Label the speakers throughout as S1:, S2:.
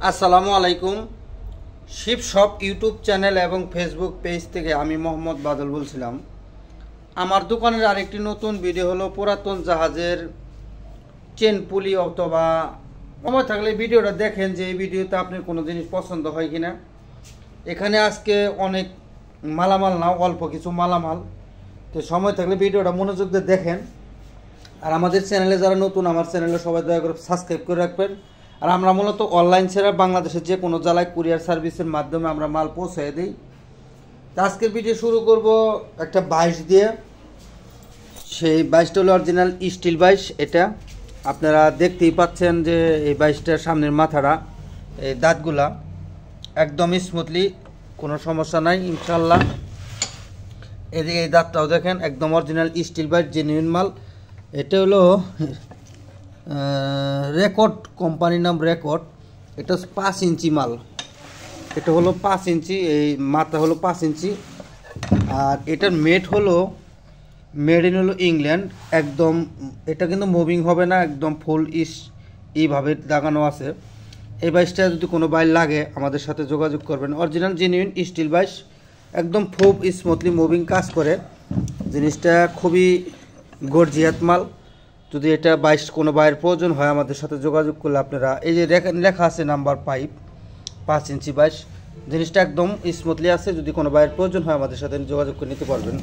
S1: আসসালামু আলাইকুম। Sheep shop YouTube channel এবং ফেসবুক পেজ থেকে আমি মোহাম্মদ বাদল বলছিলাম। আমার দোকানের আরেকটি নতুন ভিডিও হলো পুরাতন জাহাজের চেন পুলি, অথবা সময় থাকলে ভিডিওটা দেখেন যে এই ভিডিওতে আপনার কোনো জিনিস পছন্দ হয় কিনা। এখানে আজকে অনেক মালামাল না, অল্প কিছু মালামাল, তো সময় থাকলে ভিডিওটা মনোযোগ দিয়ে দেখেন। আর আমাদের চ্যানেলে যারা নতুন, আমার চ্যানেলে সবাই দয়া করে সাবস্ক্রাইব করে রাখবেন। আর আমরা মূলত অনলাইন ছাড়া বাংলাদেশের যে কোনো জেলায় কুরিয়ার সার্ভিসের মাধ্যমে আমরা মাল পৌঁছে দিই। তো আজকের ভিডিও শুরু করব একটা বাইশ দিয়ে। সেই বাইশটা হলো অরিজিনাল স্টিল বাইশ। এটা আপনারা দেখতেই পাচ্ছেন যে এই বাইশটার সামনের মাথাটা, এই দাঁতগুলা একদম স্মুথলি, কোনো সমস্যা নাই ইনশাল্লাহ। এদিকে এই দাঁতটাও দেখেন, একদম অরিজিনাল স্টিল বাইশ, জেনুইন মাল। এটা হলো রেকর্ড কোম্পানির নাম রেকর্ড। এটা 5 ইঞ্চি মাল। এটা হলো 5 ইঞ্চি, এই মাথা হলো 5 ইঞ্চি। আর এটার মেড ইন হলো ইংল্যান্ড। একদম এটা কিন্তু মুভিং হবে না, একদম ফুল এইভাবে লাগানো আছে। এই বাইশটা যদি কোনো বাইর লাগে আমাদের সাথে যোগাযোগ করবেন। অরিজিনাল জেনুইন স্টিল বাইশ, একদম খুব স্মুথলি মুভিং কাজ করে। জিনিসটা খুবই গর্জিয়াত মাল। যদি এটা বাইশ কোনো বাইরের প্রয়োজন হয় আমাদের সাথে যোগাযোগ করলে আপনারা, এই যে লেখা আছে নাম্বার 5 ইঞ্চি বাইশ, জিনিসটা একদম স্মুথলি আছে। যদি কোনো বাইরের প্রয়োজন হয় আমাদের সাথে যোগাযোগ করে নিতে পারবেন।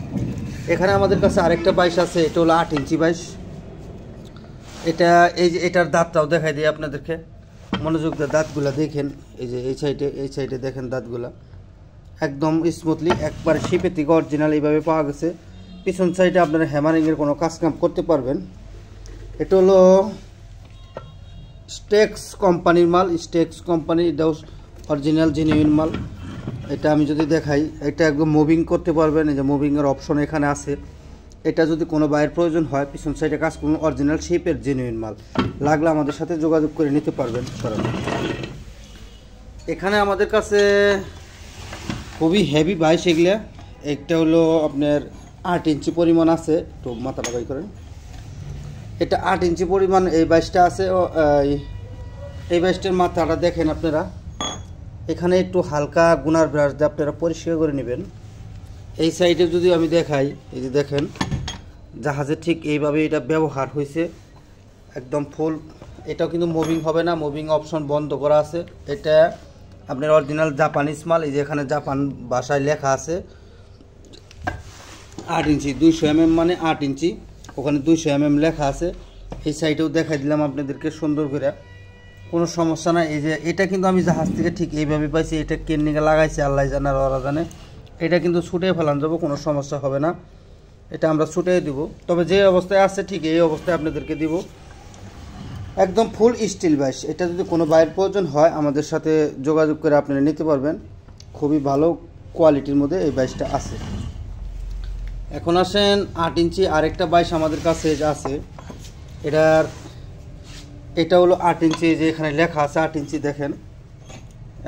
S1: এখানে আমাদের কাছে আরেকটা বাইশ আছে, এটা হলো 8 ইঞ্চি বাইশ। এটা এই যে এটার দাঁতটাও দেখাই দিই আপনাদেরকে, মনোযোগ দিয়ে দাঁতগুলা দেখেন। এই যে এই সাইডে দেখেন দাঁতগুলা একদম স্মুথলি, একবার শিপে থেকে অরিজিনাল এইভাবে পাওয়া গেছে। পিছন সাইডে আপনারা হ্যামারিংয়ের কোনো কাম করতে পারবেন। এটা হলো স্টেক্স কোম্পানির মাল, স্টেক্স কোম্পানি, এটাও অরিজিনাল জেনুইন মাল। এটা আমি যদি দেখাই, এটা একদম মুভিং করতে পারবেন। এই যে মুভিংয়ের অপশন এখানে আছে। এটা যদি কোনো বাইরের প্রয়োজন হয় পিছন সাইডে কাজ করুন, অরিজিনাল শেপের জেনুইন মাল লাগলে আমাদের সাথে যোগাযোগ করে নিতে পারবেন সরাসরি। এখানে আমাদের কাছে খুবই হেভি বাইশ এগুলা। একটা হলো আপনার 8 ইঞ্চি পরিমাণ আছে, একটু মাথা লাগাই করেন। এটা 8 ইঞ্চি পরিমাণ এই বাইশটা আছে। এই বাইশটার মাথাটা দেখেন আপনারা, এখানে একটু হালকা গুনার ব্রাশ দিয়ে আপনারা পরিষ্কার করে নেবেন। এই সাইডে যদি আমি দেখাই, এই যে দেখেন জাহাজে ঠিক এইভাবে এটা ব্যবহার হয়েছে, একদম ফুল। এটাও কিন্তু মুভিং হবে না, মুভিং অপশন বন্ধ করা আছে। এটা আপনার অরিজিনাল জাপানিজ মাল। এই যে এখানে জাপান ভাষায় লেখা আছে 8 ইঞ্চি, 200 mm মানে 8 ইঞ্চি, ওখানে 200 mm লেখা আছে। এই সাইডেও দেখাই দিলাম আপনাদেরকে সুন্দর করে, কোনো সমস্যা না। এই যে এটা কিন্তু আমি জাহাজ থেকে ঠিক এইভাবে পাইছি। এটা কেন্নিকে লাগাইছে আল্লাহ জানে আর ওরা জানে। এটা কিন্তু ছুটে ফেলান যাবো, কোনো সমস্যা হবে না। এটা আমরা ছুটে দিব, তবে যে অবস্থায় আছে ঠিক এই অবস্থায় আপনাদেরকে দিব। একদম ফুল স্টিল বাইশ। এটা যদি কোনো বাইরের প্রয়োজন হয় আমাদের সাথে যোগাযোগ করে আপনারা নিতে পারবেন। খুবই ভালো কোয়ালিটির মধ্যে এই বাইশটা আছে। এখন আসেন 8 ইঞ্চি আরেকটা বাইশ আমাদের কাছে আছে। এটা হলো 8 ইঞ্চি, যে এখানে লেখা আছে 8 ইঞ্চি, দেখেন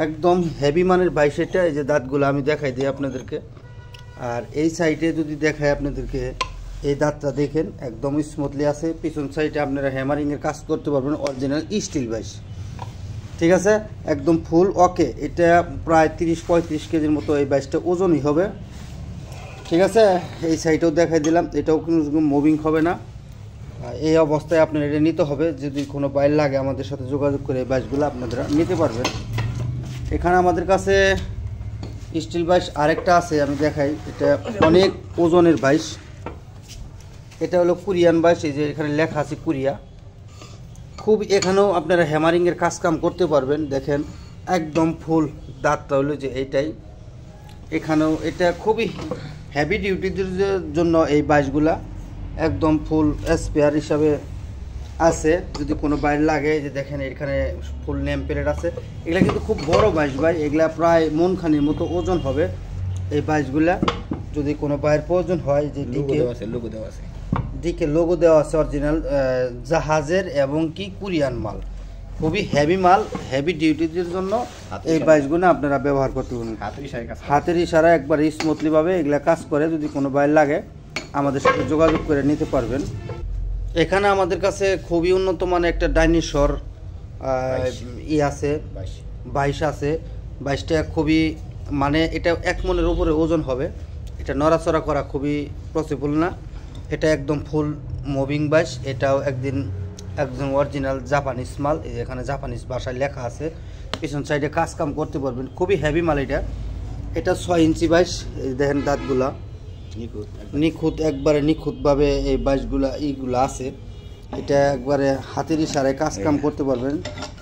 S1: একদম হেভি মানের বাইশ। এটা এই যে দাঁতগুলো আমি দেখাই দিই আপনাদেরকে। আর এই সাইডে যদি দেখাই আপনাদেরকে, এই দাঁতটা দেখেন একদম স্মুথলি আছে। পিছন সাইডে আপনারা হ্যামারিংয়ের কাজ করতে পারবেন, অরিজিনাল স্টিল বাইশ। ঠিক আছে, একদম ফুল ওকে। এটা প্রায় 30-35 কেজির মতো এই বাইশটা ওজনই হবে। ঠিক আছে, এই সাইডেও দেখাই দিলাম, এটাও কিন্তু মুভিং হবে না। এই অবস্থায় আপনার এটা নিতে হবে। যদি কোনো বাইর লাগে আমাদের সাথে যোগাযোগ করে এই বাইশগুলো আপনারা নিতে পারবেন। এখানে আমাদের কাছে স্টিল বাইশ আরেকটা আছে, আমি দেখাই। এটা অনেক ওজনের বাইশ। এটা হলো কোরিয়ান বাইশ। এই যে এখানে লেখা আছে কোরিয়া। খুব এখানেও আপনারা হ্যামারিংয়ের কাম করতে পারবেন। দেখেন একদম ফুল দাঁতটা হলো যে এইটাই। এখানেও এটা খুবই হেভি ডিউটিদের জন্য এই বাইশগুলা একদম ফুল স্পেয়ার হিসাবে আছে। যদি কোনো বাইর লাগে, যে দেখেন এখানে ফুল নেম প্লেট আছে। এগুলা কিন্তু খুব বড় বাইশ ভাই, এগুলা প্রায় মনখানির মতো ওজন হবে এই বাইশগুলা। যদি কোনো বাইরের প্রয়োজন হয়, যে দিকে লোগো দেওয়া আছে অরিজিনাল জাহাজের এবং কি কোরিয়ান মাল। খুবই হেভি মাল, হেভি ডিউটিদের জন্য এই বাইশগুলো আপনারা ব্যবহার করতে পারেন। হাতের ইশারা একবার স্মুথলিভাবে এগুলা কাজ করে। যদি কোনো বাইর লাগে আমাদের সাথে যোগাযোগ করে নিতে পারবেন। এখানে আমাদের কাছে খুবই উন্নত মানের একটা ডাইনোসর আছে, বাইশ আছে। বাইশটা খুবই মানে এটা 1 মনের উপরে ওজন হবে, এটা নড়াচড়া করা খুবই পসিবল না, এটা একদম ফুল মুভিং বাইশ। এটাও একদম অরিজিনাল জাপানিজ মাল, এখানে জাপানিজ ভাষায় লেখা আছে, পিছন সাইডে কাজ কাম করতে পারবেন, খুবই হেভি মাল। এটা 6 ইঞ্চি বাইশ। এই দেখেন দাঁতগুলা নিখুঁত, একবারে নিখুঁতভাবে এই বাইশগুলা এইগুলো আছে। এটা একবারে হাতের ইশারায় কাজ কাম করতে পারবেন,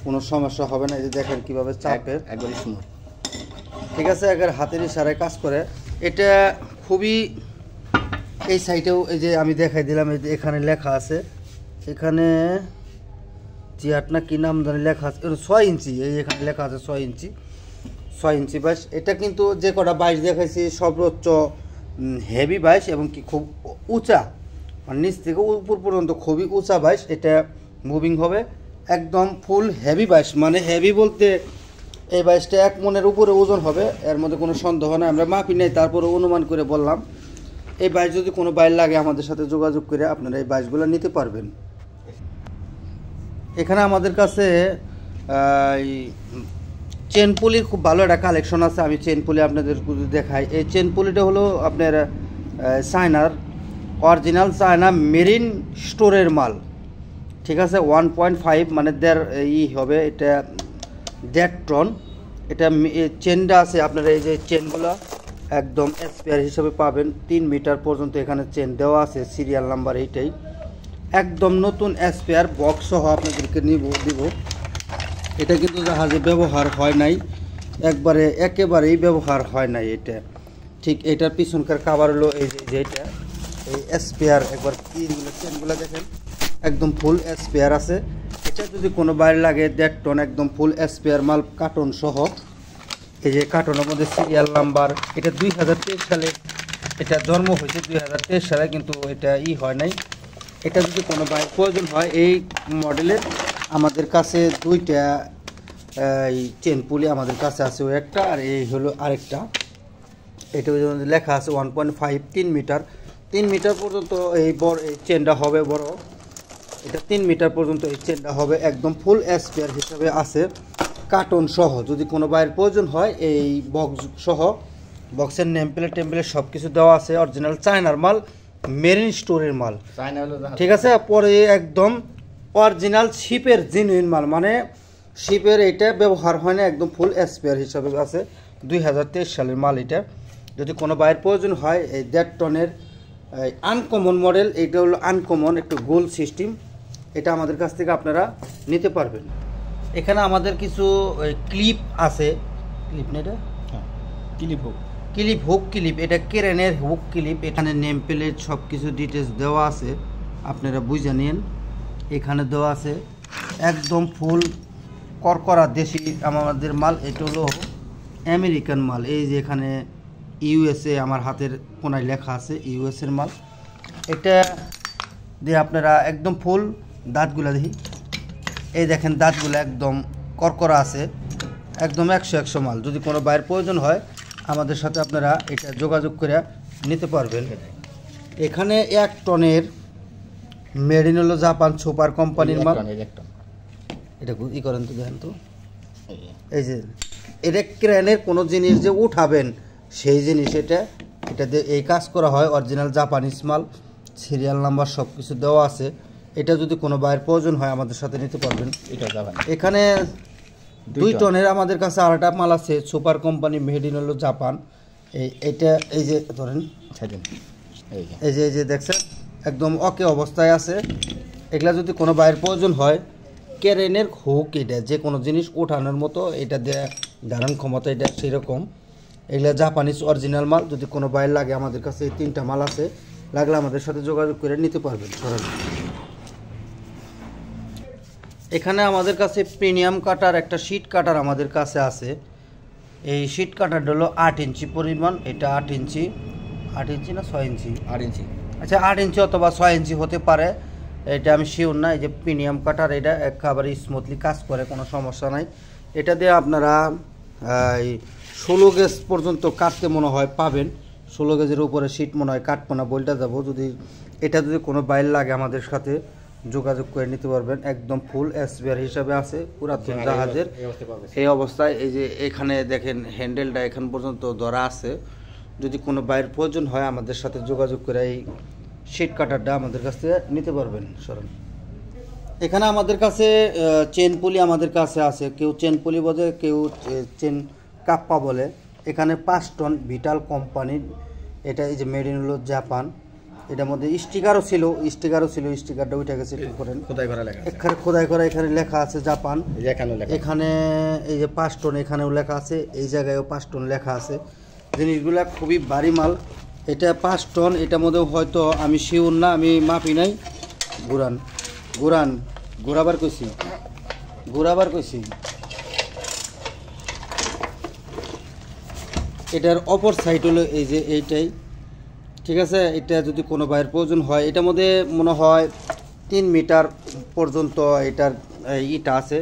S1: কোনো সমস্যা হবে না। এই যে দেখেন কীভাবে চাপে, একবারে স্মুথ, ঠিক আছে, একবারে হাতের ইশারায় কাজ করে। এটা খুবই, এই সাইডেও এই যে আমি দেখাই দিলাম, এই যে এখানে লেখা আছে, এখানে জিয়াট না কি নাম জানি লেখা আছে, 6 ইঞ্চি, এই এখানে লেখা আছে 6 ইঞ্চি, 6 ইঞ্চি বাইশ। এটা কিন্তু যে কটা বাইশ দেখাইছি সর্বোচ্চ হেভি বাইশ এবং কি খুব উঁচা, মানে নিচ থেকে উপর পর্যন্ত খুবই উঁচা বাইশ। এটা মুভিং হবে একদম ফুল হেভি বাইশ, মানে হেভি বলতে এই বাইশটা 1 মনের উপরে ওজন হবে, এর মধ্যে কোনো সন্দেহ নাই। আমরা মাপি নেই, তারপরে অনুমান করে বললাম। এই বাইশ যদি কোনো বাইর লাগে আমাদের সাথে যোগাযোগ করে আপনারা এই বাইশগুলো নিতে পারবেন। এখানে আমাদের কাছে চেন পুলির খুব ভালো একটা কালেকশন আছে, আমি চেন পুলি আপনাদের দেখাই। এই চেন পুলিটা হলো আপনার চায়নার অরিজিনাল চায়না মেরিন স্টোরের মাল, ঠিক আছে। 1.5 মানে হবে, এটা 1.5 টন। এটা চেনটা আছে আপনারা, এই যে চেনগুলো একদম স্পেয়ার হিসেবে পাবেন, 3 মিটার পর্যন্ত এখানে চেন দেওয়া আছে, সিরিয়াল নাম্বার এইটাই, একদম নতুন স্পেয়ার বক্স সহ আপনাদেরকে দিব। এটা কিন্তু জাহাজে ব্যবহার হয় নাই, একেবারেই ব্যবহার হয় নাই এটা, ঠিক। এটার পিছনকার কাভার হলো এই যে এটা, এই স্পেয়ার, একবার চেনগুলো দেখেন একদম ফুল স্পেয়ার আছে। এটা যদি কোনো বাইরে লাগে 1.5 টন, একদম ফুল স্পেয়ার মাল, কার্টন সহ। এই যে কার্টনের মধ্যে সিরিয়াল নাম্বার, এটা 2023 সালে এটা জন্ম হয়েছে, 2023 সালে, কিন্তু এটা হয় নাই। এটা যদি কোনো বাইক প্রয়োজন হয় এই মডেলের, আমাদের কাছে 2টা এই চেন পুলি আমাদের কাছে আছে, ওই একটা, আর এই হলো আরেকটা। এটা লেখা আছে 1.5, 3 মিটার পর্যন্ত এই বড় এই চেনটা হবে বড়, এটা 3 মিটার পর্যন্ত এই চেনটা হবে, একদম ফুল স্পেয়ার হিসাবে আছে, কার্টন সহ। যদি কোনো বাইরের প্রয়োজন হয় এই বক্স সহ, বক্সের নেম প্লেট সব কিছু দেওয়া আছে, অরিজিনাল চায়নার মাল, মেরিন স্টোরের মাল, ঠিক আছে। পরে একদম অরিজিনাল শিপের জেনুইন মাল, মানে শিপের এটা ব্যবহার হয় না, একদম ফুল স্পেয়ার হিসাবে আছে, 2023 সালের মাল। এটা যদি কোনো বাইরের প্রয়োজন হয় এই 1.5 টনের আনকমন মডেল, এটা হলো আনকমন, একটু গোল সিস্টেম, এটা আমাদের কাছ থেকে আপনারা নিতে পারবেন। এখানে আমাদের কিছু ক্লিপ আছে, ক্লিপ না এটা, ক্লিপ, এটা কেরেনের হুক ক্লিপ। এখানে নেম প্লেট সব কিছু ডিটেলস দেওয়া আছে, আপনারা বুঝে নিন। এখানে দেওয়া আছে একদম ফুল করকরা দেশি আমাদের মাল, এটা হলো আমেরিকান মাল। এই যে এখানে ইউএসএ আমার হাতের কোনায় লেখা আছে, ইউএসএর মাল। এটা দিয়ে আপনারা একদম ফুল দাঁতগুলো দেখি, এই দেখেন দাঁতগুলো একদম করকরা আছে, একদম 100 মাল। যদি কোনো বাইরের প্রয়োজন হয় আমাদের সাথে আপনারা এটা যোগাযোগ করে নিতে পারবেন। এখানে 1 টনের মেরিন হলো জাপান সুপার কোম্পানির মাল, এটা করেন তো, দেখেন তো, এই যে এটা ক্রেনের কোনো জিনিস যে উঠাবেন সেই জিনিস, এটা এই কাজ করা হয়, অরিজিনাল জাপানিজ মাল, সিরিয়াল নাম্বার সব কিছু দেওয়া আছে। এটা যদি কোনো বাইরের প্রয়োজন হয় আমাদের সাথে নিতে পারবেন। এখানে 2 টনের আমাদের কাছে আরেকটা মাল আছে, সুপার কোম্পানি, মেড ইন হলো জাপান। এইটা এই যে ধরেন, এই যে দেখছেন একদম ওকে অবস্থায় আছে। এগুলা যদি কোনো বাইরের প্রয়োজন হয়, ক্রেনের হুক, এটা যে কোনো জিনিস ওঠানোর মতো, এটা দেয় ধারণ ক্ষমতা, এটা সেরকম। এগুলা জাপানিজ অরিজিনাল মাল। যদি কোনো বাইরে লাগে আমাদের কাছে এই 3টা মাল আছে, লাগলে আমাদের সাথে যোগাযোগ করে নিতে পারবেন সরাসরি। এখানে আমাদের কাছে প্রিমিয়াম কাটার, একটা শিট কাটার আমাদের কাছে আছে। এই শিট কাটারটা হলো 8 ইঞ্চি পরিমাণ, এটা 8 ইঞ্চি না 6 ইঞ্চি, 8 ইঞ্চি, আচ্ছা 8 ইঞ্চি অথবা 6 ইঞ্চি হতে পারে, এটা আমি শিওর না। এই যে প্রিমিয়াম কাটার, এটা একেবারে স্মুথলি কাজ করে, কোনো সমস্যা নাই। এটা দিয়ে আপনারা 16 গেজ পর্যন্ত কাটতে মনে হয় পাবেন, 16 গেজের উপরে শিট মনে হয় কাটবো না, বলটা যাবো। যদি এটা যদি কোনো বাইর লাগে আমাদের সাথে যোগাযোগ করে নিতে পারবেন। একদম ফুল স্পেয়ার হিসাবে আছে পুরাতন জাহাজের এই অবস্থায়। এই যে এখানে দেখেন হ্যান্ডেলটা এখান পর্যন্ত ধরা আছে। যদি কোনো বাইরের প্রয়োজন হয় আমাদের সাথে যোগাযোগ করে এই শিট কাটারটা আমাদের কাছ থেকে নিতে পারবেন। সরেন, এখানে আমাদের কাছে চেন পুলি আমাদের কাছে আছে, কেউ চেন পুলি বলে, কেউ চেন কাপ্পা বলে। এখানে 5 টন ভিটাল কোম্পানির, এটা এই যে মেড ইন হলো জাপান। এটার মধ্যে স্টিকারও ছিল, স্টিকারটা উঠে গেছে, একটু করেন এখানে খোদাই করা, এখানে লেখা আছে জাপান। এখানে এই যে 5 টন এখানেও লেখা আছে, এই জায়গায়ও 5 টন লেখা আছে। জিনিসগুলা খুবই ভারী মাল। এটা 5 টন, এটার মধ্যে হয়তো আমি শিওর না, আমি মাপি নাই। ঘোরাবার কইছি। এটার অপর সাইড হলো এই যে এইটাই, ঠিক আছে। এটা যদি কোনো বাইরের প্রয়োজন হয়, এটার মধ্যে মনে হয় 3 মিটার পর্যন্ত এটার ইটা আছে,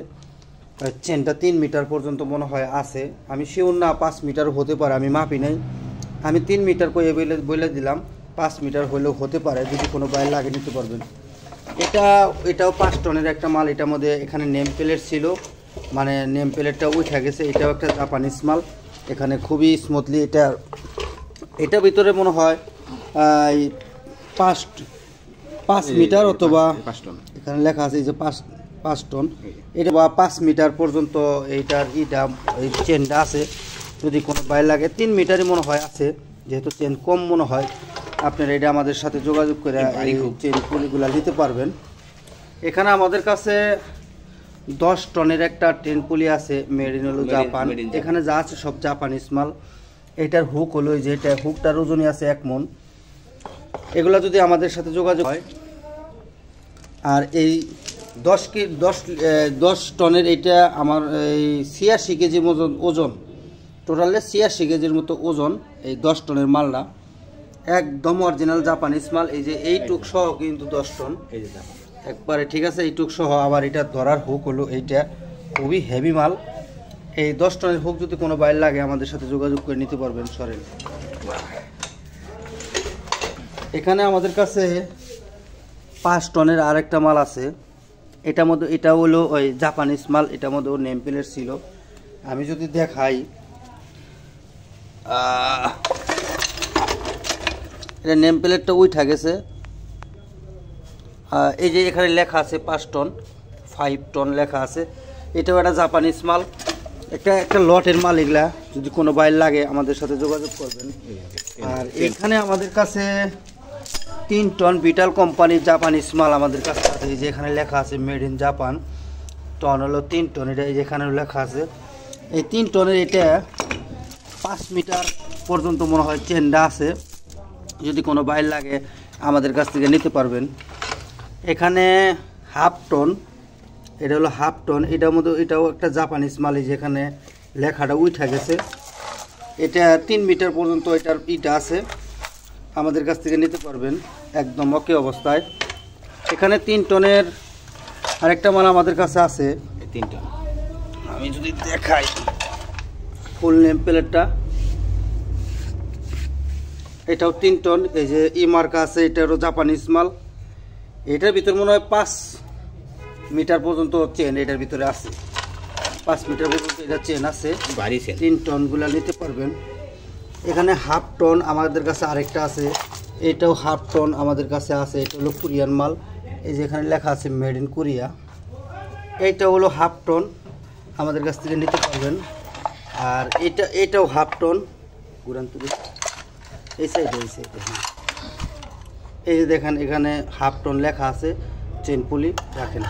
S1: চেনটা 3 মিটার পর্যন্ত মনে হয় আছে। আমি শিওর না, 5 মিটার হতে পারে, আমি মাপি নাই। আমি 3 মিটার কয়ে বলে দিলাম, 5 মিটার হলেও হতে পারে। যদি কোনো বাইরে লাগিয়ে নিতে পারবেন। এটাও 5 টনের একটা মাল। এটার মধ্যে এখানে নেম প্লেট ছিল, মানে নেম প্লেটটা উঠে গেছে। এটাও একটা জাপানিজ মাল। এখানে খুবই স্মুথলি এটার ভিতরে মনে হয় 5 মিটার অথবা এখানে লেখা আছে এই যে 5 টন, এটা বা 5 মিটার পর্যন্ত এইটার এই চেনটা আছে। যদি কোনো বাইরে লাগে 3 মিটারই মনে হয় আছে, যেহেতু চেন কম মনে হয়। আপনারা এটা আমাদের সাথে যোগাযোগ করে এই চেন পুলিগুলো নিতে পারবেন। এখানে আমাদের কাছে 10 টনের একটা ট্রেন পুলি আছে, মেড ইন হলো জাপান। এখানে যা আছে সব জাপানিজ মাল। এটার হুক হলো যে এটা, হুকটার ওজনই আছে 1 মন। এগুলা যদি আমাদের সাথে যোগাযোগ হয়, আর এই 10 টনের এটা আমার এই 86 কেজি ওজন, টোটালে 86 কেজির মতো ওজন এই 10 টনের মালটা। একদম অরিজিনাল জাপানিজ মাল। এই যে এইটুক সহ কিন্তু 10 টন একবারে, ঠিক আছে। এইটুক সহ। আবার এটা ধরার হুক হলো এইটা, খুবই হেভি মাল। এই 10 টনের হুক যদি কোনো বাইরে লাগে আমাদের সাথে যোগাযোগ করে নিতে পারবেন। সরেন, এখানে আমাদের কাছে 5 টনের আরেকটা মাল আছে। এটার মধ্যে এটা হলো ওই জাপানিজ মাল। এটার মধ্যে নেম প্লেট ছিল। আমি যদি দেখাই, এটা নেম প্লেটটা উঠে গেছে। এই যে এখানে লেখা আছে 5 টন, 5 টন লেখা আছে। এটাও একটা জাপানিজ মাল। একটা লটের মাল। এগুলা যদি কোনো বাইরে লাগে আমাদের সাথে যোগাযোগ করবেন। আর এখানে আমাদের কাছে 3 টন ভিটাল কোম্পানির জাপানিজ মাল আমাদের কাছে আছে। এই যে এখানে লেখা আছে মেড ইন জাপান। টন হলো 3 টন। এটা এই যে এখানে লেখা আছে। এই 3 টনের এটা 5 মিটার পর্যন্ত মনে হয় চেনটা আছে। যদি কোনো বাইরে লাগে আমাদের কাছ থেকে নিতে পারবেন। এখানে 1/2 টন, এটা হলো 1/2 টন। এটার মধ্যে এটাও একটা জাপানিজ মাল। যেখানে লেখাটা উঠে গেছে। এটা 3 মিটার পর্যন্ত এটার ইটা আছে, আমাদের কাছ থেকে নিতে পারবেন একদম ওকে অবস্থায়। এখানে 3 টনের আরেকটা মাল আমাদের কাছে আছে। 3 টন আমি যদি দেখাই ফুল নেম প্লেটটা, এটাও 3 টন। এই যে মার্কা আছে, এটারও জাপানিজ মাল। এটার ভিতরে মনে হয় 5 মিটার পর্যন্ত চেন এটার ভিতরে আছে। 5 মিটার পর্যন্ত এটা চেন আছে। 3 টনগুলো নিতে পারবেন। এখানে 1/2 টন আমাদের কাছে আরেকটা আছে। এটাও 1/2 টন আমাদের কাছে আছে। এটা হলো কোরিয়ান মাল। এই যে এখানে লেখা আছে মেড ইন কোরিয়া। এইটা হলো 1/2 টন, আমাদের কাছ থেকে নিতে পারবেন। আর এটাও 1/2 টন। এই সাইডে এই যে দেখেন এখানে 1/2 টন লেখা আছে, চেন পুলি রাখেন।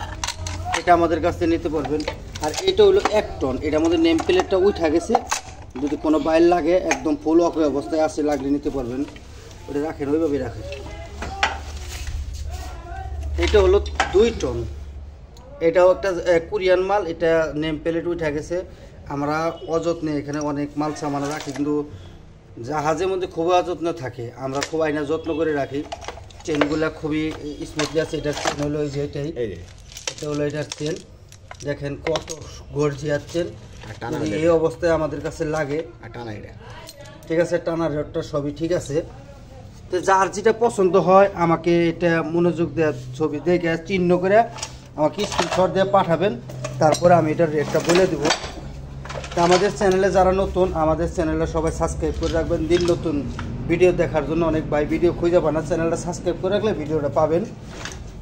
S1: এটা আমাদের কাছ থেকে নিতে পারবেন। আর এটা হলো 1 টন। এটার মধ্যে নেম প্লেটটা উঠে গেছে। যদি কোনো বাইর লাগে একদম ফুল অফ অবস্থায় আছে, লাগলে নিতে পারবেন। ওটা রাখেন, ওইভাবে রাখেন। এটা হলো 2 টন। এটাও একটা কোরিয়ান মাল। এটা নেম প্লেট উঠে গেছে। আমরা অযত্নে এখানে অনেক মাল সামান রাখি, কিন্তু জাহাজের মধ্যে খুবই অযত্ন থাকে। আমরা খুব আইনা যত্ন করে রাখি। চেনগুলা খুবই স্মুথলি আছে। এটার চেন হলো এই যে এটাই, এটা হলো এটার চেন। দেখেন কত গর্জিয়াস চেন। এই অবস্থায় আমাদের কাছে লাগে, ঠিক আছে। টানা রডটা সবই ঠিক আছে। তো যার যেটা পছন্দ হয় আমাকে এটা মনোযোগ দেওয়ার ছবি দেখে চিহ্ন করে আমাকে স্ক্রিনশট দিয়ে পাঠাবেন, তারপরে আমি এটার রেটটা বলে দেবো। তা আমাদের চ্যানেলে যারা নতুন, আমাদের চ্যানেলে সবাই সাবস্ক্রাইব করে রাখবেন। দিন নতুন ভিডিও দেখার জন্য অনেক ভাই ভিডিও খুঁজে পান না, চ্যানেলটা সাবস্ক্রাইব করে রাখলে ভিডিওটা পাবেন।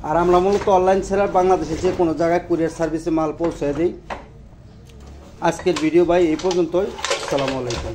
S1: আর আমরা মূলত অনলাইন সেলার, বাংলাদেশে যে কোনো জায়গায় কুরিয়ার সার্ভিসে মাল পৌঁছে দিই। আজকের ভিডিও ভাই এই পর্যন্তই। আসসালামু আলাইকুম।